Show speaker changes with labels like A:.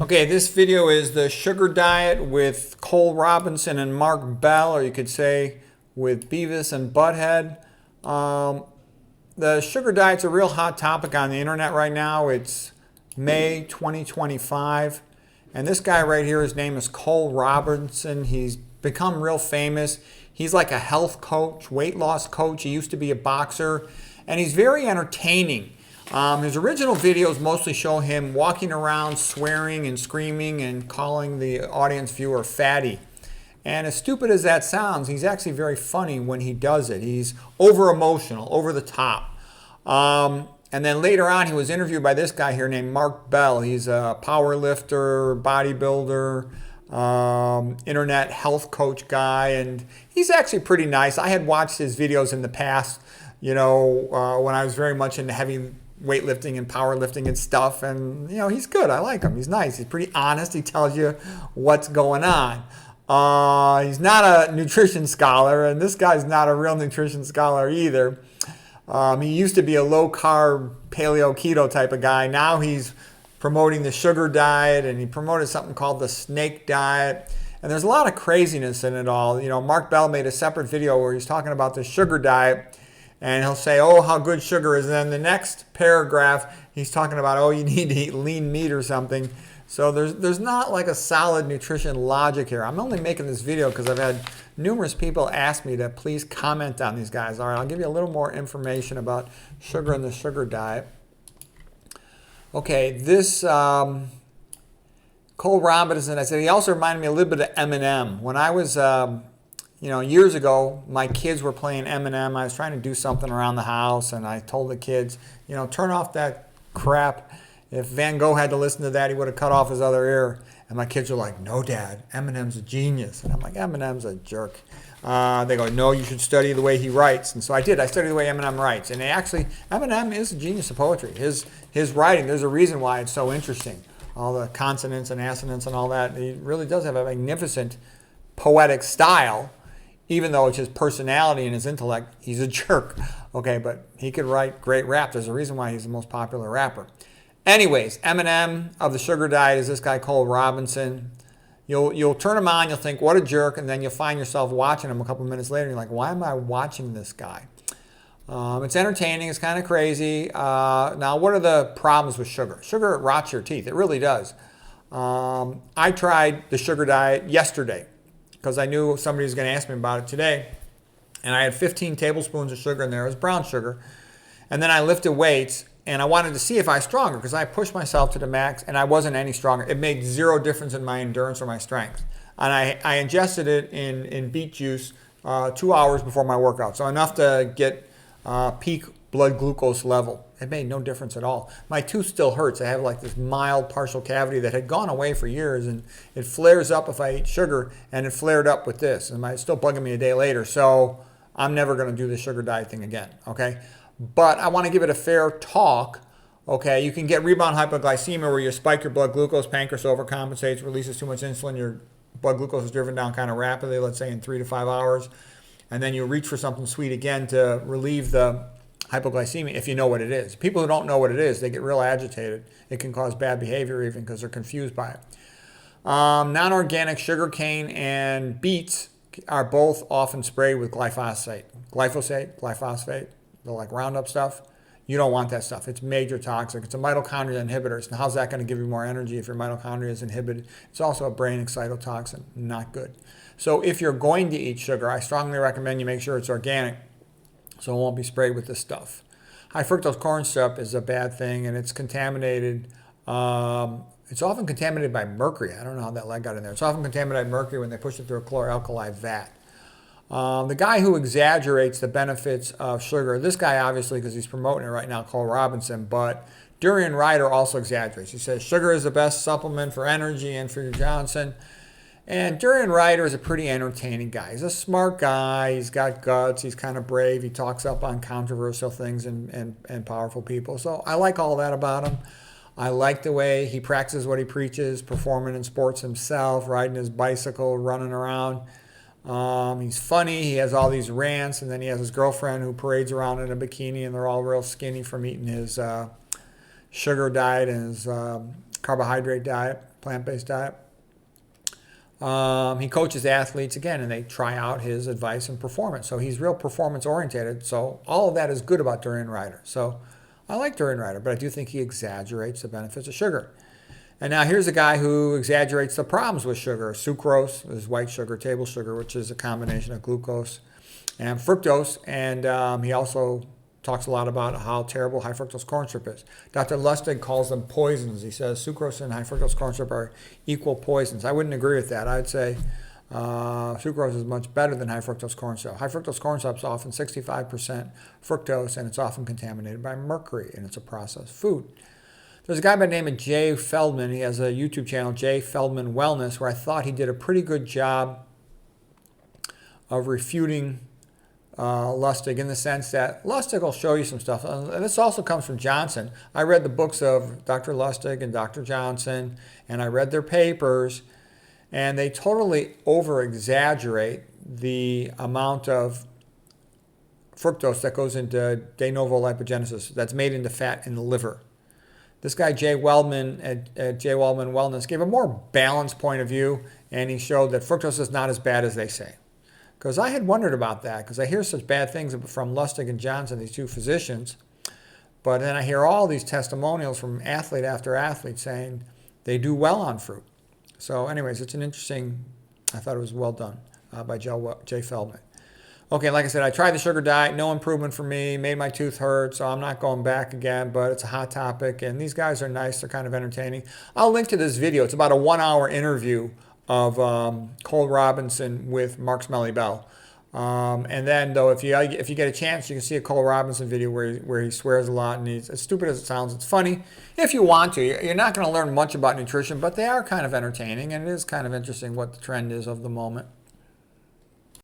A: Okay, this video is the sugar diet with Cole Robinson and Mark Bell, or you could say with Beavis and Butthead. The sugar diet's a real hot topic on the internet right now. It's May 2025. And this guy right here, his name is Cole Robinson. He's become real famous. He's like a health coach, weight loss coach. He used to be a boxer. And he's very entertaining. His original videos mostly show him walking around swearing and screaming and calling the audience viewer fatty. And as stupid as that sounds, he's actually very funny when he does it. He's over emotional, over the top. And then later on, he was interviewed by this guy here named Mark Bell. He's a power lifter, bodybuilder, internet health coach guy, and he's actually pretty nice. I had watched his videos in the past, when I was very much into heavy weightlifting and powerlifting and stuff, and he's good. I like him. He's nice. He's pretty honest. He tells you what's going on. He's not a nutrition scholar, and this guy's not a real nutrition scholar either. He used to be a low carb paleo keto type of guy. Now he's promoting the sugar diet, and he promoted something called the snake diet. And there's a lot of craziness in it all. Mark Bell made a separate video where he's talking about the sugar diet. And he'll say, oh, how good sugar is. And then the next paragraph, he's talking about, oh, you need to eat lean meat or something. So there's not like a solid nutrition logic here. I'm only making this video because I've had numerous people ask me to please comment on these guys. All right, I'll give you a little more information about sugar and the sugar diet. Okay, this Cole Robinson, I said, he also reminded me a little bit of Eminem. When I was... years ago, my kids were playing Eminem. I was trying to do something around the house, and I told the kids, turn off that crap. If Van Gogh had to listen to that, he would have cut off his other ear. And my kids were like, no, Dad, Eminem's a genius. And I'm like, Eminem's a jerk. They go, no, you should study the way he writes. And so I did. I studied the way Eminem writes. And actually, Eminem is a genius of poetry. His writing, there's a reason why it's so interesting. All the consonants and assonants and all that. He really does have a magnificent poetic style. Even though it's his personality and his intellect, he's a jerk. Okay, but he could write great rap. There's a reason why he's the most popular rapper. Anyways, Eminem of the sugar diet is this guy Cole Robinson. You'll turn him on, you'll think, what a jerk, and then you'll find yourself watching him a couple minutes later, and you're like, why am I watching this guy? It's entertaining, it's kind of crazy. Now, what are the problems with sugar? Sugar rots your teeth. It really does. I tried the sugar diet yesterday, because I knew somebody was going to ask me about it today. And I had 15 tablespoons of sugar in there. It was brown sugar. And then I lifted weights, and I wanted to see if I was stronger, because I pushed myself to the max, and I wasn't any stronger. It made zero difference in my endurance or my strength. And I ingested it in beet juice 2 hours before my workout. So enough to get peak blood glucose level. It made no difference at all. My tooth still hurts. I have like this mild partial cavity that had gone away for years, and it flares up if I eat sugar, and it flared up with this, and it's still bugging me a day later. So I'm never going to do the sugar diet thing again, okay? But I want to give it a fair talk, okay? You can get rebound hypoglycemia where you spike your blood glucose, pancreas overcompensates, releases too much insulin, your blood glucose is driven down kind of rapidly, let's say in 3 to 5 hours, and then you reach for something sweet again to relieve the hypoglycemia, if you know what it is. People who don't know what it is, they get real agitated. It can cause bad behavior even because they're confused by it. Non-organic sugarcane and beets are both often sprayed with glyphosate. Glyphosate, the like Roundup stuff. You don't want that stuff. It's major toxic. It's a mitochondria inhibitor. So how's that going to give you more energy if your mitochondria is inhibited? It's also a brain excitotoxin. Not good. So if you're going to eat sugar, I strongly recommend you make sure it's organic, so it won't be sprayed with this stuff. High fructose corn syrup is a bad thing, and it's contaminated. It's often contaminated by mercury. I don't know how that lead got in there. It's often contaminated by mercury when they push it through a chloralkali vat. The guy who exaggerates the benefits of sugar, this guy obviously, because he's promoting it right now, Cole Robinson, but Durian Ryder also exaggerates. He says sugar is the best supplement for energy and for your Johnson. And Durian Ryder is a pretty entertaining guy. He's a smart guy. He's got guts. He's kind of brave. He talks up on controversial things and powerful people. So I like all that about him. I like the way he practices what he preaches, performing in sports himself, riding his bicycle, running around. He's funny. He has all these rants, and then he has his girlfriend who parades around in a bikini, and they're all real skinny from eating his sugar diet and his carbohydrate diet. plant-based diet. He coaches athletes again, and they try out his advice and performance. So he's real performance oriented. So all of that is good about Durian Ryder. So I like Durian Ryder, but I do think he exaggerates the benefits of sugar. And now here's a guy who exaggerates the problems with sugar. Sucrose is white sugar, table sugar, which is a combination of glucose and fructose. And he also talks a lot about how terrible high fructose corn syrup is. Dr. Lustig calls them poisons. He says sucrose and high fructose corn syrup are equal poisons. I wouldn't agree with that. I'd say sucrose is much better than high fructose corn syrup. High fructose corn syrup is often 65% fructose, and it's often contaminated by mercury, and it's a processed food. There's a guy by the name of Jay Feldman. He has a YouTube channel, Jay Feldman Wellness, where I thought he did a pretty good job of refuting Lustig, in the sense that Lustig will show you some stuff. And this also comes from Johnson. I read the books of Dr. Lustig and Dr. Johnson, and I read their papers, and they totally over-exaggerate the amount of fructose that goes into de novo lipogenesis, that's made into fat in the liver. This guy, Jay Weldman, at Jay Weldman Wellness, gave a more balanced point of view, and he showed that fructose is not as bad as they say. Because I had wondered about that, because I hear such bad things from Lustig and Johnson, these two physicians, but then I hear all these testimonials from athlete after athlete saying they do well on fruit. So anyways, it's an interesting, I thought it was well done by Jay Feldman. Okay, like I said, I tried the sugar diet, no improvement for me, made my tooth hurt, so I'm not going back again, but it's a hot topic, and these guys are nice, they're kind of entertaining. I'll link to this video. It's about a 1-hour interview of Cole Robinson with Mark Smelly Bell. And then, though, if you get a chance, you can see a Cole Robinson video where he swears a lot, and he's as stupid as it sounds. It's funny if you want to. You're not going to learn much about nutrition, but they are kind of entertaining, and it is kind of interesting what the trend is of the moment.